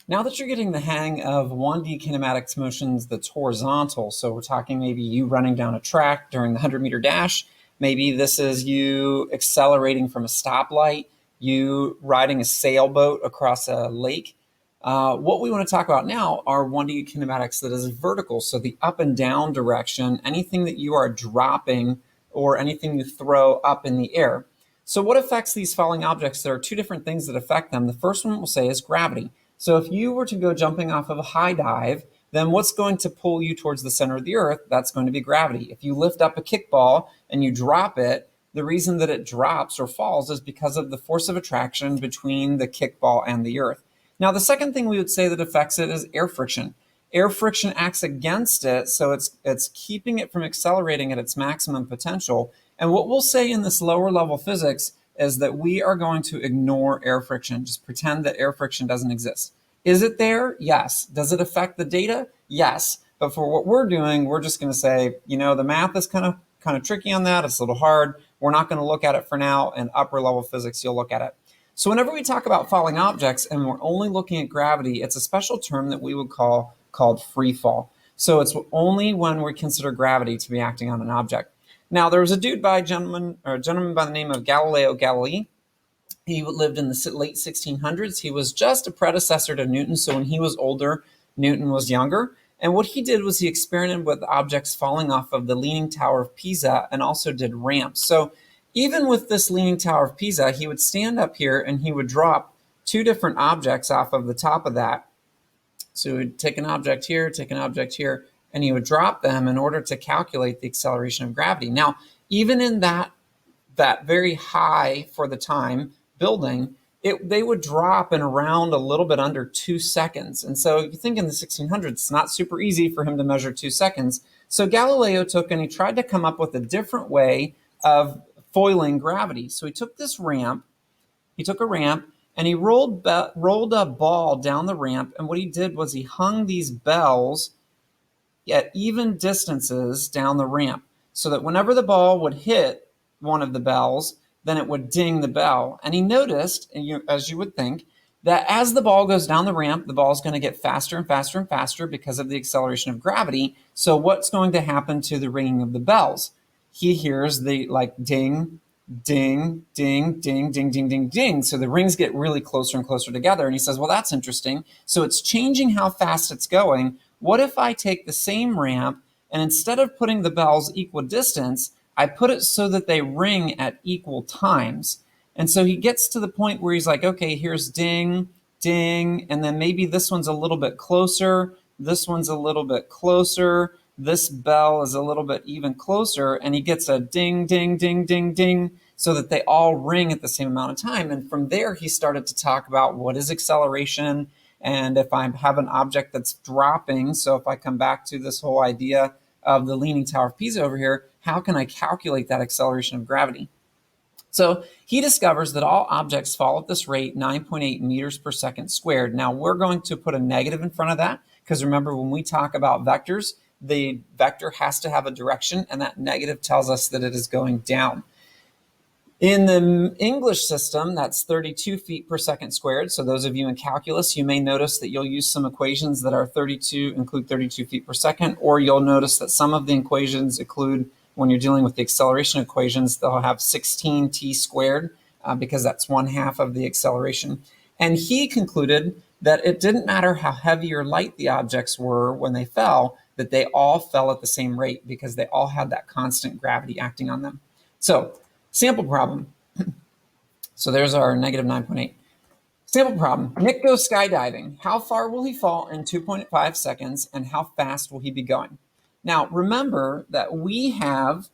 Now that you're getting the hang of 1D kinematics motions that's horizontal, so we're talking maybe you running down a track during the 100-meter dash, maybe this is you accelerating from a stoplight, you riding a sailboat across a lake. What we want to talk about now are 1D kinematics that is vertical, so the up and down direction, anything that you are dropping or anything you throw up in the air. So what affects these falling objects? There are two different things that affect them. The first one we'll say is gravity. So if you were to go jumping off of a high dive, then what's going to pull you towards the center of the earth? That's going to be gravity. If you lift up a kickball and you drop it, the reason that it drops or falls is because of the force of attraction between the kickball and the earth. Now, the second thing we would say that affects it is air friction. Air friction acts against it, so it's keeping it from accelerating at its maximum potential. And what we'll say in this lower level physics is that we are going to ignore air friction, just pretend that air friction doesn't exist. Is it there? Yes. Does it affect the data? Yes. But for what we're doing, we're just going to say, the math is kind of tricky on that. It's a little hard. We're not going to look at it for now. In upper level physics, you'll look at it. So whenever we talk about falling objects and we're only looking at gravity, it's a special term that we would called free fall. So it's only when we consider gravity to be acting on an object. Now, there was a gentleman by the name of Galileo Galilei. He lived in the late 1600s. He was just a predecessor to Newton. So when he was older, Newton was younger. And what he did was he experimented with objects falling off of the Leaning Tower of Pisa and also did ramps. So even with this Leaning Tower of Pisa, he would stand up here and he would drop two different objects off of the top of that. So he would take an object here, and he would drop them in order to calculate the acceleration of gravity. Now, even in that very high for the time building, they would drop in around a little bit under 2 seconds. And so you think in the 1600s, it's not super easy for him to measure 2 seconds. So Galileo took and he tried to come up with a different way of foiling gravity. So he took a ramp, and he rolled a ball down the ramp. And what he did was he hung these bells at even distances down the ramp so that whenever the ball would hit one of the bells, then it would ding the bell. And he noticed, as you would think, that as the ball goes down the ramp, the ball is going to get faster and faster and faster because of the acceleration of gravity. So what's going to happen to the ringing of the bells? He hears the ding, ding, ding, ding, ding, ding, ding, ding. So the rings get really closer and closer together. And he says, well, that's interesting. So it's changing how fast it's going. What if I take the same ramp and instead of putting the bells equidistant, I put it so that they ring at equal times? And so he gets to the point where he's like, okay, here's ding, ding, and then maybe this one's a little bit closer, this one's a little bit closer, this bell is a little bit even closer, and he gets a ding, ding, ding, ding, ding, so that they all ring at the same amount of time. And from there, he started to talk about what is acceleration, and if I have an object that's dropping, so if I come back to this whole idea of the Leaning Tower of Pisa over here, how can I calculate that acceleration of gravity? So he discovers that all objects fall at this rate, 9.8 meters per second squared. Now we're going to put a negative in front of that because remember when we talk about vectors, the vector has to have a direction and that negative tells us that it is going down. In the English system, that's 32 feet per second squared. So those of you in calculus, you may notice that you'll use some equations that are include 32 feet per second, or you'll notice that some of the equations include, when you're dealing with the acceleration equations, they'll have 16t squared because that's 1/2 of the acceleration. And he concluded that it didn't matter how heavy or light the objects were when they fell, that they all fell at the same rate because they all had that constant gravity acting on them. So sample problem. So there's our negative 9.8. Sample problem. Nick goes skydiving. How far will he fall in 2.5 seconds and how fast will he be going? Now, remember that we have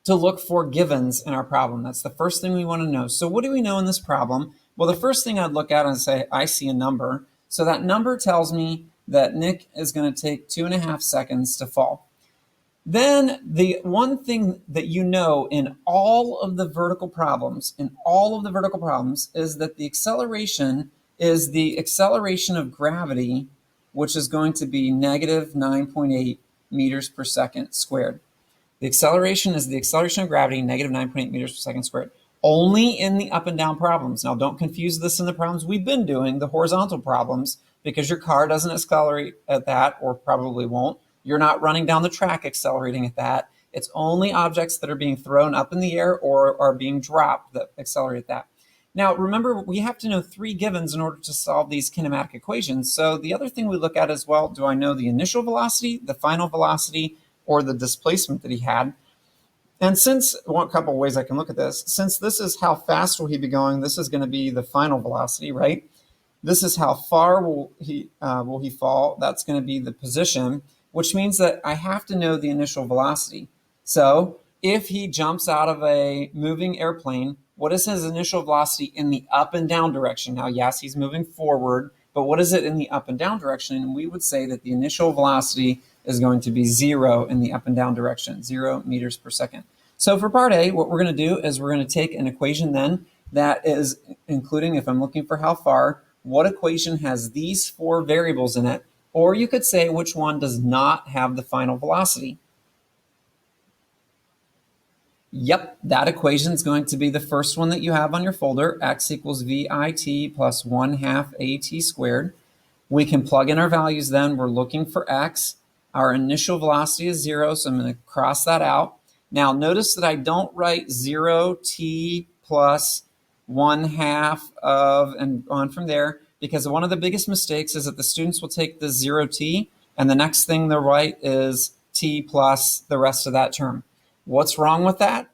to look for givens in our problem. That's the first thing we want to know. So what do we know in this problem? Well, the first thing I'd look at and say, I see a number. So that number tells me that Nick is going to take 2.5 seconds to fall. Then the one thing that you know in all of the vertical problems, is that the acceleration is the acceleration of gravity, which is going to be negative 9.8 meters per second squared. The acceleration is the acceleration of gravity, negative 9.8 meters per second squared. only in the up and down problems. Now, don't confuse this in the problems we've been doing, the horizontal problems, because your car doesn't accelerate at that, or probably won't. You're not running down the track accelerating at that. It's only objects that are being thrown up in the air or are being dropped that accelerate at that. Now, remember, we have to know 3 givens in order to solve these kinematic equations. So the other thing we look at as well, do I know the initial velocity, the final velocity, or the displacement that he had? And since, a couple of ways I can look at this, since this is how fast will he be going, this is going to be the final velocity, right? This is how far will he fall, that's going to be the position, which means that I have to know the initial velocity. So if he jumps out of a moving airplane, what is his initial velocity in the up and down direction? Now, yes, he's moving forward, but what is it in the up and down direction? And we would say that the initial velocity is going to be 0 in the up and down direction, 0 meters per second. So for part A, what we're going to do is we're going to take an equation then that is including, if I'm looking for how far, what equation has these 4 variables in it, or you could say which one does not have the final velocity. Yep, that equation is going to be the first one that you have on your folder, x equals vit plus 1/2 at squared. We can plug in our values then. We're looking for x. Our initial velocity is 0, so I'm going to cross that out. Now, notice that I don't write 0t plus 1/2 of, and on from there, because one of the biggest mistakes is that the students will take the 0t, and the next thing they'll write is t plus the rest of that term. What's wrong with that?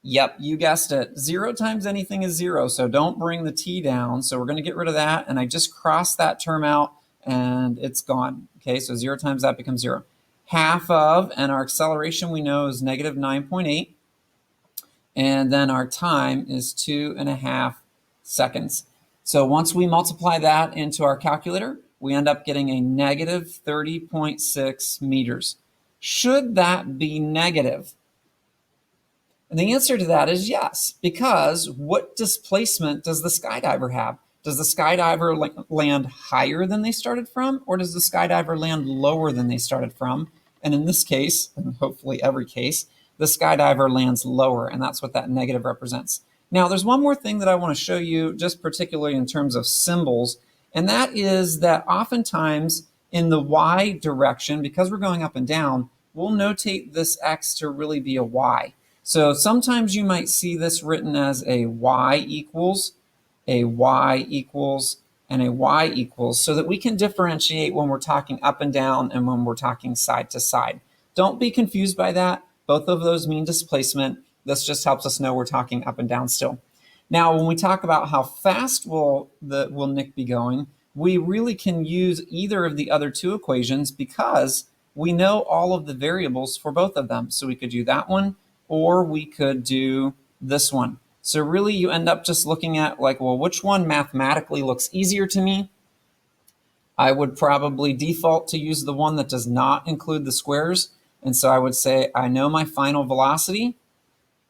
Yep, you guessed it. 0 times anything is 0, so don't bring the t down. So we're going to get rid of that, and I just crossed that term out, and it's gone. Okay, so 0 times that becomes 0. Half of, and our acceleration we know is negative 9.8, and then our time is 2.5 seconds. So once we multiply that into our calculator, we end up getting a negative 30.6 meters. Should that be negative? And the answer to that is yes, because what displacement does the skydiver have? Does the skydiver land higher than they started from, or does the skydiver land lower than they started from? And in this case, and hopefully every case, the skydiver lands lower, and that's what that negative represents. Now, there's one more thing that I want to show you, just particularly in terms of symbols, and that is that oftentimes in the y direction, because we're going up and down, we'll notate this x to really be a y. So sometimes you might see this written as a y equals, a y equals, and a y equals, so that we can differentiate when we're talking up and down and when we're talking side to side. Don't be confused by that. Both of those mean displacement. This just helps us know we're talking up and down still. Now, when we talk about how fast will Nick be going, we really can use either of the other 2 equations because we know all of the variables for both of them. So we could do that one, or we could do this one. So really you end up just looking at like, well, which one mathematically looks easier to me? I would probably default to use the one that does not include the squares. And so I would say, I know my final velocity.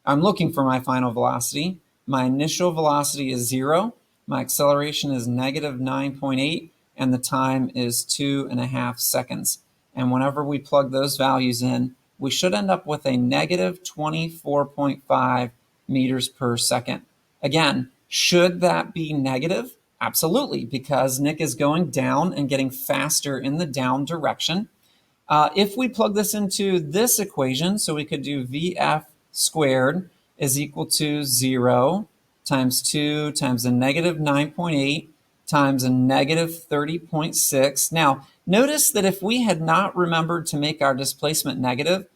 I'm looking for my final velocity. My initial velocity is 0. My acceleration is negative 9.8, and the time is 2.5 seconds. And whenever we plug those values in, we should end up with a negative 24.5 meters per second. Again, should that be negative? Absolutely, because Nick is going down and getting faster in the down direction. If we plug this into this equation, so we could do VF squared is equal to 0 times 2 times a negative 9.8 times a negative 30.6. Now, notice that if we had not remembered to make our displacement negative,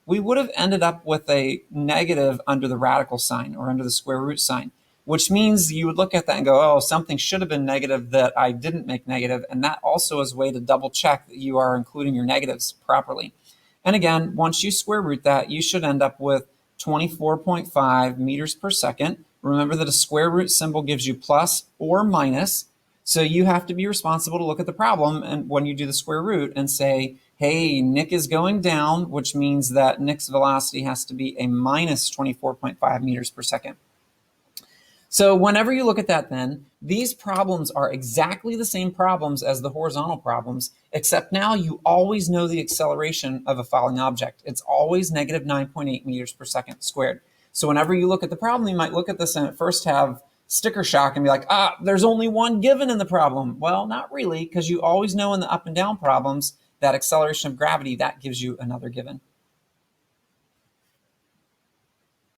we would have ended up with a negative under the radical sign or under the square root sign, which means you would look at that and go, oh, something should have been negative that I didn't make negative. And that also is a way to double check that you are including your negatives properly. And again, once you square root that, you should end up with 24.5 meters per second. Remember that a square root symbol gives you plus or minus. So you have to be responsible to look at the problem and when you do the square root and say, hey, Nick is going down, which means that Nick's velocity has to be a minus 24.5 meters per second. So whenever you look at that then, these problems are exactly the same problems as the horizontal problems, except now you always know the acceleration of a falling object. It's always negative 9.8 meters per second squared. So whenever you look at the problem, you might look at this and at first have sticker shock and be like, there's only one given in the problem. Well, not really, because you always know in the up and down problems that acceleration of gravity, that gives you another given.